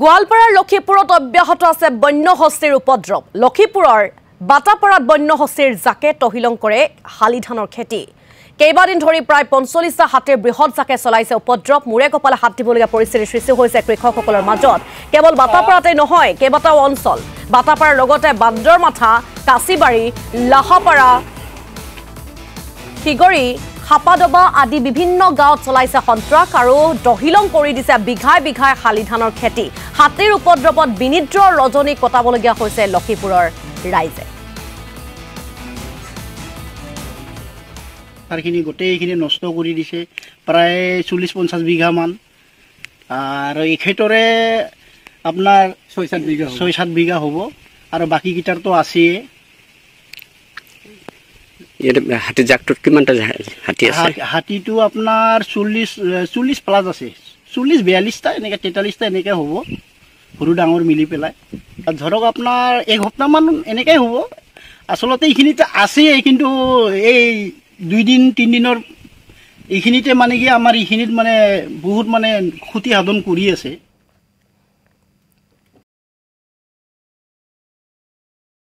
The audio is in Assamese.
গোৱালপাৰাৰ লক্ষীপুৰত অব্যাহত আছে বন্য হস্তীৰ উপদ্ৰৱ। লক্ষীপুৰৰ বাটাপাৰাত বন্য হস্তীৰ জাকে তহিলং কৰে শালি ধানৰ খেতি। কেইবাদিন ধৰি প্ৰায় ৪৫টা হাতীৰ বৃহৎ জাকে চলাইছে উপদ্ৰৱ। মূৰে কপালে হাত দিবলগীয়া পৰিস্থিতিৰ সৃষ্টি হৈছে কৃষকসকলৰ মাজত। কেৱল বাটাপাৰাতে নহয়, কেইবাটাও অঞ্চল বাটাপাৰাৰ লগতে বান্দৰমাথা, কাছিবাৰী, লাহাপাৰা, শিগৰি, হাপাডবা আদি বিভিন্ন গাঁৱত চলাইছে সন্ত্ৰাস আৰু দহিলং কৰি দিছে বিঘাই বিঘাই শালি ধানৰ খেতি। হাতীৰ উপদ্ৰৱত বিনিদ্ৰ ৰজনী কটাবলগীয়া হৈছে লক্ষীপুৰৰ ৰাইজে। তাৰখিনি গোটেইখিনি নষ্ট কৰি দিছে, প্ৰায় ৪০-৫০ বিঘামান। আৰু এখেতৰে আপোনাৰ ৬-৭ বিঘা হ'ব, আৰু বাকীকেইটাৰতো আছেই। হাতী জাকটোত কিমানটা হাতী আছে? হাতীটো আপোনাৰ ৪০ প্লাছ আছে, ৪০-৪২টা এনেকৈ ৪৩টা এনেকৈ হ'ব, সৰু ডাঙৰ মিলি পেলাই। ধৰক আপোনাৰ এসপ্তাহমান এনেকৈ হ'ব। আচলতে এইখিনিতে আছেই, কিন্তু এই ২-৩ দিনৰ এইখিনিতে মানে কি আমাৰ এইখিনিত মানে বহুত মানে ক্ষতি সাধন কৰি আছে।